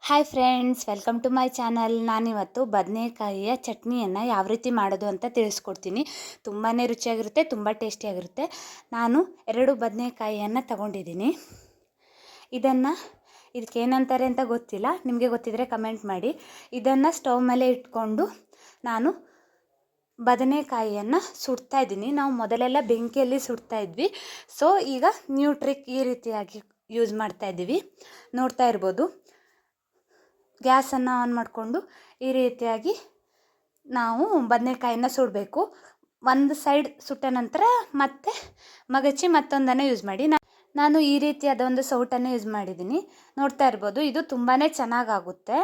Hi friends, welcome to my channel. ನಾನಿವತ್ತು ಬದನೆಕಾಯಿಯ ಚಟ್ನಿಯನ್ನು ಯಾವ ರೀತಿ ಮಾಡೋದು ಅಂತ ತಿಳಿಸ್ಕೊಡ್ತೀನಿ. ತುಂಬಾ ರುಚಿಯಾಗಿರುತ್ತೆ, ತುಂಬ ಟೇಸ್ಟಿಯಾಗಿರುತ್ತೆ. ನಾನು 2 ಬದನೆಕಾಯಿಯನ್ನು ತಗೊಂಡಿದ್ದೀನಿ. ಇದಕ್ಕೆ ಏನಂತಾರೆ ಅಂತ ಗೊತ್ತಿಲ್ಲ, ನಿಮಗೆ ಗೊತ್ತಿದ್ದರೆ ಕಮೆಂಟ್ ಮಾಡಿ. ಇದನ್ನು ಸ್ಟವ್ ಮೇಲೆ ಇಟ್ಕೊಂಡು ನಾನು ಬದನೆಕಾಯಿಯನ್ನು ಸುಡ್ತಾ ಇದ್ದೀನಿ. ನಾವು ಮೊದಲೆಲ್ಲ ಬೆಂಕಿಯಲ್ಲಿ ಸುಡ್ತಾ ಇದ್ವಿ. ಸೊ ಈಗ ನ್ಯೂ ಟ್ರಿಕ್ ಈ ರೀತಿಯಾಗಿ ಯೂಸ್ ಮಾಡ್ತಾ ಇದ್ದೀವಿ. ನೋಡ್ತಾ ಇರ್ಬೋದು, ಗ್ಯಾಸನ್ನು ಆನ್ ಮಾಡಿಕೊಂಡು ಈ ರೀತಿಯಾಗಿ ನಾವು ಬದನೆಕಾಯಿನ ಸುಡಬೇಕು. ಒಂದು ಸೈಡ್ ಸುಟ್ಟ ನಂತರ ಮತ್ತೆ ಮಗಚಿ ಮತ್ತೊಂದನ್ನು ಯೂಸ್ ಮಾಡಿ. ನಾನು ಈ ರೀತಿಯಾದ ಒಂದು ಸೌಟನ್ನು ಯೂಸ್ ಮಾಡಿದ್ದೀನಿ. ನೋಡ್ತಾ ಇರ್ಬೋದು, ಇದು ತುಂಬಾ ಚೆನ್ನಾಗಾಗುತ್ತೆ.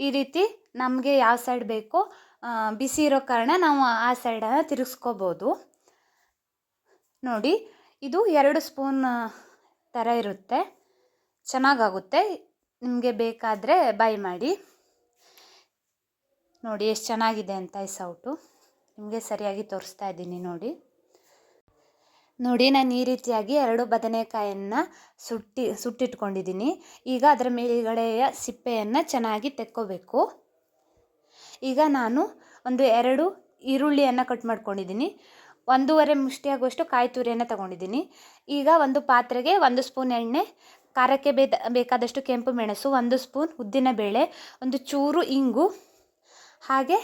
ಈ ರೀತಿ ನಮಗೆ ಯಾವ ಸೈಡ್ ಬೇಕೋ ಬಿಸಿ ಇರೋ ಕಾರಣ ನಾವು ಆ ಸೈಡನ್ನು ತಿರುಗಿಸ್ಕೋಬೋದು. ನೋಡಿ, ಇದು 2 ಸ್ಪೂನ್ ಥರ ಇರುತ್ತೆ, ಚೆನ್ನಾಗಾಗುತ್ತೆ. ನಿಮಗೆ ಬೇಕಾದರೆ ಬೈ ಮಾಡಿ. ನೋಡಿ ಎಷ್ಟು ಚೆನ್ನಾಗಿದೆ ಅಂತ ಈ ಸೌಟು. ನಿಮಗೆ ಸರಿಯಾಗಿ ತೋರಿಸ್ತಾ ಇದ್ದೀನಿ ನೋಡಿ. ನಾನು ಈ ರೀತಿಯಾಗಿ 2 ಬದನೆಕಾಯನ್ನು ಸುಟ್ಟಿಟ್ಕೊಂಡಿದ್ದೀನಿ. ಈಗ ಅದರ ಮೇಲ್ಗಡೆಯ ಸಿಪ್ಪೆಯನ್ನು ಚೆನ್ನಾಗಿ ತೆಕ್ಕೋಬೇಕು. ಈಗ ನಾನು ಒಂದು 2 ಈರುಳ್ಳಿಯನ್ನು ಕಟ್ ಮಾಡ್ಕೊಂಡಿದ್ದೀನಿ. 1.5 ಮುಷ್ಟಿಯಾಗುವಷ್ಟು ಕಾಯಿ ತುರಿಯನ್ನು ತಗೊಂಡಿದ್ದೀನಿ. ಈಗ ಒಂದು ಪಾತ್ರೆಗೆ 1 ಸ್ಪೂನ್ ಎಣ್ಣೆ, ಖಾರಕ್ಕೆ ಬೇಕಾದಷ್ಟು ಕೆಂಪು ಮೆಣಸು, 1 ಸ್ಪೂನ್ ಉದ್ದಿನಬೇಳೆ, ಒಂದು ಚೂರು ಇಂಗು, ಹಾಗೆ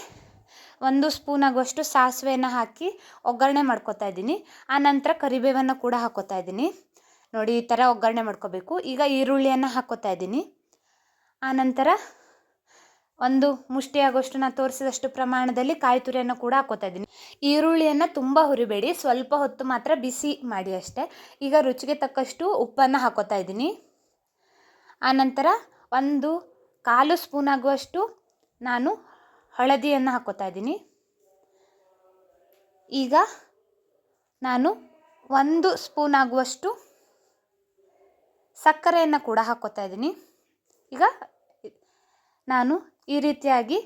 1 ಸ್ಪೂನ್ ಆಗುವಷ್ಟು ಸಾಸಿವೆಯನ್ನು ಹಾಕಿ ಒಗ್ಗರಣೆ ಮಾಡ್ಕೊತಾ ಇದ್ದೀನಿ. ಆನಂತರ ಕರಿಬೇವನ್ನು ಕೂಡ ಹಾಕೋತಾ ಇದ್ದೀನಿ. ನೋಡಿ, ಈ ಥರ ಒಗ್ಗರಣೆ ಮಾಡ್ಕೋಬೇಕು. ಈಗ ಈರುಳ್ಳಿಯನ್ನು ಹಾಕೋತಾ ಇದ್ದೀನಿ. ಆನಂತರ 1 ಮುಷ್ಟಿಯಾಗುವಷ್ಟು ನಾನು ತೋರಿಸಿದಷ್ಟು ಪ್ರಮಾಣದಲ್ಲಿ ಕಾಯಿ ತುರಿಯನ್ನು ಕೂಡ ಹಾಕೋತಾ ಇದ್ದೀನಿ. ಈರುಳ್ಳಿಯನ್ನು ತುಂಬ ಹುರಿಬೇಡಿ, ಸ್ವಲ್ಪ ಹೊತ್ತು ಮಾತ್ರ ಬಿಸಿ ಮಾಡಿ ಅಷ್ಟೇ. ಈಗ ರುಚಿಗೆ ತಕ್ಕಷ್ಟು ಉಪ್ಪನ್ನು ಹಾಕೋತಾ ಇದ್ದೀನಿ. ಆನಂತರ 1/4 ಸ್ಪೂನ್ ಆಗುವಷ್ಟು ನಾನು ಹಳದಿಯನ್ನು ಹಾಕೋತಾ ಇದ್ದೀನಿ. ಈಗ ನಾನು 1 ಸ್ಪೂನ್ ಆಗುವಷ್ಟು ಸಕ್ಕರೆಯನ್ನು ಕೂಡ ಹಾಕೋತಾ ಇದ್ದೀನಿ. ಈಗ ನಾನು ಈ ರೀತಿಯಾಗಿ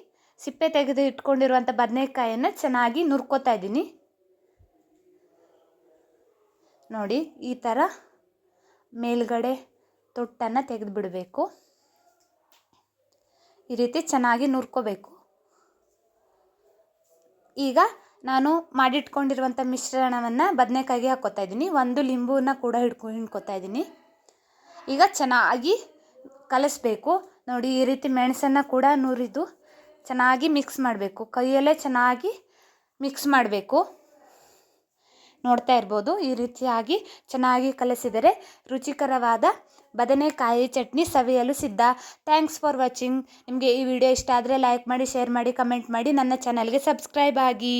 ಸಿಪ್ಪೆ ತೆಗೆದು ಇಟ್ಕೊಂಡಿರುವಂಥ ಬದನೆಕಾಯನ್ನು ಚೆನ್ನಾಗಿ ನುರ್ಕೋತಾ ಇದ್ದೀನಿ. ನೋಡಿ, ಈ ಥರ ಮೇಲ್ಗಡೆ ತೊಟ್ಟನ್ನು ತೆಗೆದು ಬಿಡಬೇಕು. ಈ ರೀತಿ ಚೆನ್ನಾಗಿ ನುರ್ಕೋಬೇಕು. ಈಗ ನಾನು ಮಾಡಿಟ್ಕೊಂಡಿರುವಂಥ ಮಿಶ್ರಣವನ್ನು ಬದನೆಕಾಯಿಗೆ ಹಾಕೋತಾ ಇದ್ದೀನಿ. 1 ಲಿಂಬುವನ್ನು ಕೂಡ ಹಿಂಡ್ಕೋತಾ ಇದ್ದೀನಿ. ಈಗ ಚೆನ್ನಾಗಿ ಕಲಿಸ್ಬೇಕು. ನೋಡಿ, ಈ ರೀತಿ ಮೆಣಸನ್ನು ಕೂಡ ನುರಿದು ಚೆನ್ನಾಗಿ ಮಿಕ್ಸ್ ಮಾಡಬೇಕು. ಕೈಯಲ್ಲೇ ಚೆನ್ನಾಗಿ ಮಿಕ್ಸ್ ಮಾಡಬೇಕು. ನೋಡ್ತಾ ಇರ್ಬೋದು, ಈ ರೀತಿಯಾಗಿ ಚೆನ್ನಾಗಿ ಕಲಿಸಿದರೆ ರುಚಿಕರವಾದ ಬದನೆಕಾಯಿ ಚಟ್ನಿ ಸವಿಯಲು ಸಿದ್ಧ. Thanks for watching. ನಿಮಗೆ ಈ ವಿಡಿಯೋ ಇಷ್ಟ ಆದರೆ ಲೈಕ್ ಮಾಡಿ, ಶೇರ್ ಮಾಡಿ, ಕಮೆಂಟ್ ಮಾಡಿ. ನನ್ನ ಚಾನಲ್ಗೆ ಸಬ್ಸ್ಕ್ರೈಬ್ ಆಗಿ.